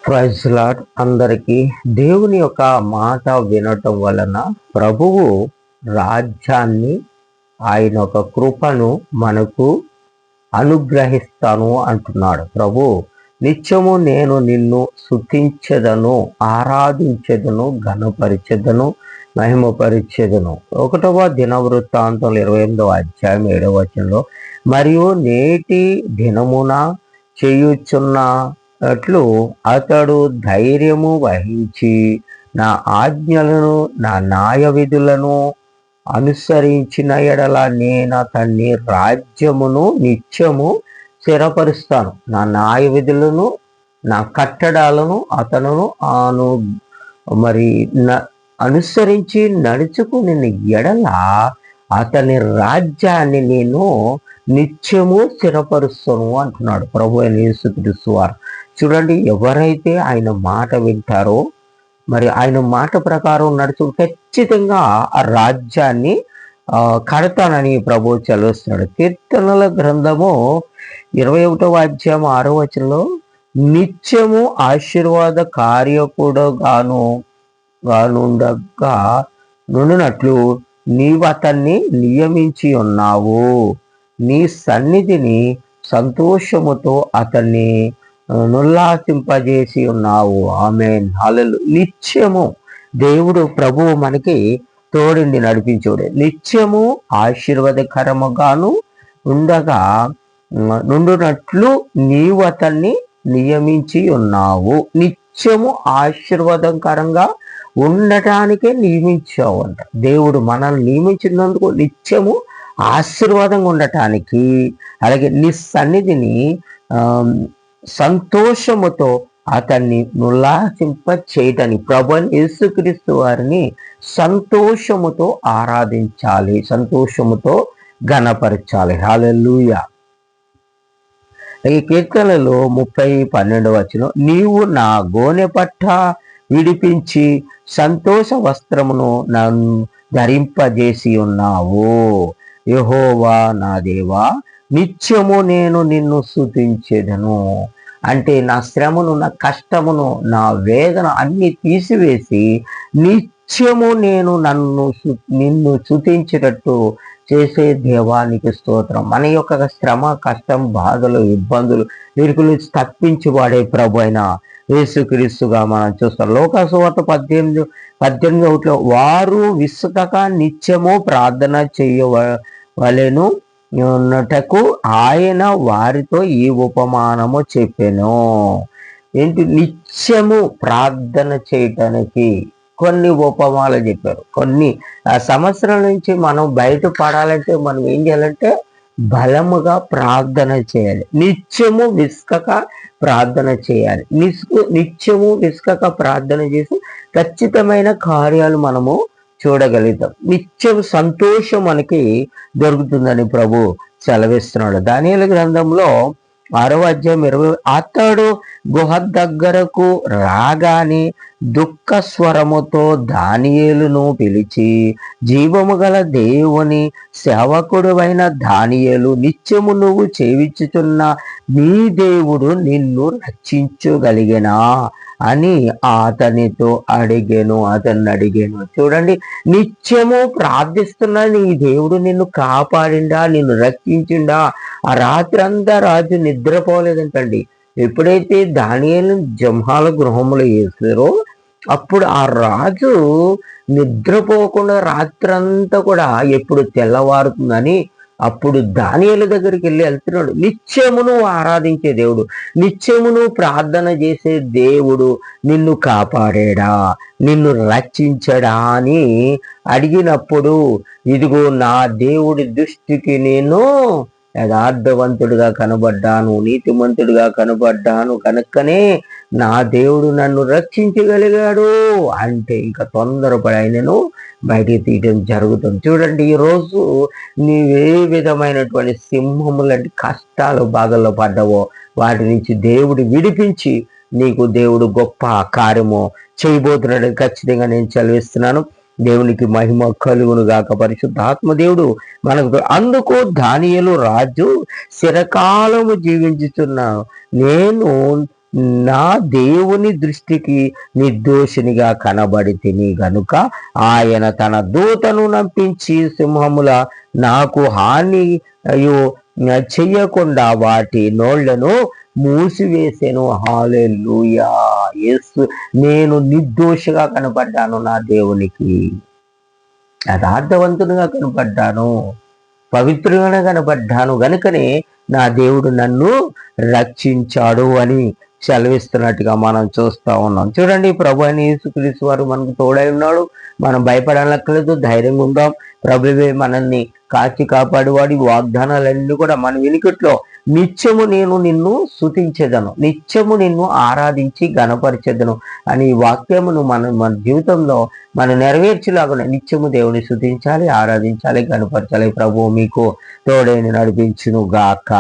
Praise lord. అందరికీ దేవుని యొక్క మాట వినటం వలన ప్రభువు రాజ్యాన్ని, ఆయన ఒక కృపను మనకు అనుగ్రహిస్తాను అంటున్నాడు. ప్రభు నిత్యము నేను నిన్ను స్తుతించెదను, ఆరాధించెదను, ఘనపరిచెదను, మహిమపరిచెదను. 1వ దినవృత్తాంతం 28వ అధ్యాయం 7వ వచనంలో, మరియు నేటి దినమున చేయుచున్న అట్లు అతడు ధైర్యము వహించి నా ఆజ్ఞలను, నా న్యాయ విధులను అనుసరించిన ఎడల నేను అతన్ని రాజ్యమును నిత్యము స్థిరపరుస్తాను. నా న్యాయ విధులను, నా కట్టడాలను అతను మరి అనుసరించి నడుచుకుని ఎడల అతని రాజ్యాన్ని నేను నిత్యము స్థిరపరుస్తాను అంటున్నాడు ప్రభు అయిన యేసుక్రీస్తు వారు. చూడండి, ఎవరైతే ఆయన మాట వింటారో, మరి ఆయన మాట ప్రకారం నడుచు ఖచ్చితంగా ఆ రాజ్యాన్ని కడతానని ప్రభు చదివిస్తున్నాడు. కీర్తనల గ్రంథము 21వ అధ్యాయం 6వ వచనంలో, నిత్యము ఆశీర్వాద కార్యకుడు గానుండగా నుండినట్లు నీవు అతన్ని నియమించి ఉన్నావు, నీ సన్నిధిని సంతోషముతో అతన్ని నుల్లాసింపజేసి ఉన్నావు. ఆమేన్, హల్లెలూయా. నిత్యము దేవుడు ప్రభువు మనకి తోడిండి నడిపించుడే. నిత్యము ఆశీర్వాదకరముగాను నుండునట్లు నీవు అతన్ని నియమించి ఉన్నావు. నిత్యము ఆశీర్వాదకరంగా ఉండటానికే నియమించావు అంట. దేవుడు మనల్ని నియమించినందుకు నిత్యము ఆశీర్వాదంగా ఉండటానికి, అలాగే నీ సన్నిధిని సంతోషముతో అతన్ని నుల్లాసింప చేయటానికి ప్రభువైన యేసుక్రీస్తు వారిని సంతోషముతో ఆరాధించాలి, సంతోషముతో ఘనపరచాలి. హల్లెలూయా. ఈ కీర్తనలో 30:12 వచనం, నీవు నా గోనె పట్ట విడిపించి సంతోష వస్త్రమును నన్ను ధరింపజేసి ఉన్నావు. యెహోవా నా దేవా, నిత్యము నేను నిన్ను స్తుతించెదను. అంటే నా శ్రమను, నా కష్టమును, నా వేదన అన్ని తీసివేసి నిత్యము నేను నిన్ను స్తుతించేటట్టు చేసే దేవానికి స్తోత్రం. మన యొక్క శ్రమ, కష్టం, బాధలు, ఇబ్బందులు, ఇరుకులు తప్పించి వాడే ప్రభు అయిన యేసుక్రీస్తుగా మనం చూస్తాం. లోకాసువార్త 18:18 వారు విసుకక నిత్యము ప్రార్థన చేయవలెను ఉన్నటకు ఆయన వారితో ఈ ఉపమానము చెప్పెను. ఏంటి? నిత్యము ప్రార్థన చేయటానికి కొన్ని ఉపమానాలు చెప్పారు. కొన్ని సంవత్సరాల నుంచి మనం బయటపడాలంటే మనం ఏం చేయాలంటే బలముగా ప్రార్థన చేయాలి. నిత్యము విసుకక ప్రార్థన చేయాలి. నిత్యము విసుకక ప్రార్థన చేసి ఖచ్చితమైన కార్యాలు మనము చూడగలుగుతాం. నిత్యం సంతోషం మనకి దొరుకుతుందని ప్రభు సెలవిస్తున్నాడు. దానియేలు గ్రంథంలో 6వ అధ్యాయం 20, అతడు గుహ దగ్గరకు రాగానే దుఃఖ స్వరముతో దానియేలును పిలిచి, జీవము గల దేవుని సేవకుడువైన దానియేలు, నిత్యము నువ్వు చేయించుతున్న నీ దేవుడు నిన్ను రక్షించగలిగేనా అని అతన్ని అడిగాను. చూడండి, నిత్యము ప్రార్థిస్తున్నా నీ దేవుడు నిన్ను కాపాడిండా, నిన్ను రక్షించిండా? ఆ రాత్రి అంతా రాజు నిద్రపోలేదంటండి. ఎప్పుడైతే దానియేలు సింహాల గృహంలో వేసారో అప్పుడు ఆ రాజు నిద్రపోకుండా రాత్రంతా కూడా ఎప్పుడు తెల్లవారుతుందని అప్పుడు దానియేలు దగ్గరికి వెళ్తున్నాడు. నిత్యమును ఆరాధించే దేవుడు, నిత్యమును ప్రార్థన చేసే దేవుడు నిన్ను కాపాడాడా, నిన్ను రక్షించడా అని అడిగినప్పుడు, ఇదిగో నా దేవుడి దృష్టికి నేను యథార్థవంతుడిగా కనబడ్డాను, నీతిమంతుడిగా కనబడ్డాను, కనుకనే నా దేవుడు నన్ను రక్షించగలిగాడు అంటే ఇంకా తొందరపడి ఆయనను బయటికి తీయడం జరుగుతుంది. చూడండి, ఈరోజు నీవే విధమైనటువంటి సింహము లాంటి కష్టాలు, బాధల్లో పడ్డావో వాటి నుంచి దేవుడు విడిపించి నీకు దేవుడు గొప్ప కార్యము చేయబోతున్నాడు ఖచ్చితంగా నేను చదివిస్తున్నాను. దేవునికి మహిమ కలుగును గాక. పరిశుద్ధాత్మ దేవుడు మనకు అందుకు దానియేలు రాజు, చిరకాలము జీవించుతున్నా నేను నా దేవుని దృష్టికి నిర్దోషినిగా కనబడి తిని గనుక ఆయన తన దూతను నంపించి సింహముల నాకు హాని చెయ్యకుండా వాటి నోళ్లను మూసివేసెను. హల్లెలూయా. యేసు, నేను నిర్దోషిగా కనబడ్డాను, నా దేవునికి యథార్థవంతునిగా కనబడ్డాను, పవిత్రుగా కనబడ్డాను గనుకనే నా దేవుడు నన్ను రక్షించాడు అని సెలవిస్తున్నట్టుగా మనం చూస్తూ ఉన్నాం. చూడండి, ప్రభు అయిన యేసుక్రీస్తు వారు మనకు తోడై ఉన్నాడు. మనం భయపడాలక్కర్లేదు, ధైర్యంగా ఉందాం. ప్రభువే మనల్ని కాచి కాపాడువాడి వాగ్దానాలన్నీ కూడా మన వెనుకట్లో నిత్యము నేను నిన్ను స్తుతించెదను, నిత్యము నిన్ను ఆరాధించి గణపరిచెదను అని ఈ వాక్యమును మన జీవితంలో మనం నెరవేర్చేలాగా నిత్యము దేవుని స్తుతించాలి, ఆరాధించాలి, గణపరచాలి. ప్రభువు మీకు తోడైన నడిపించును గాక.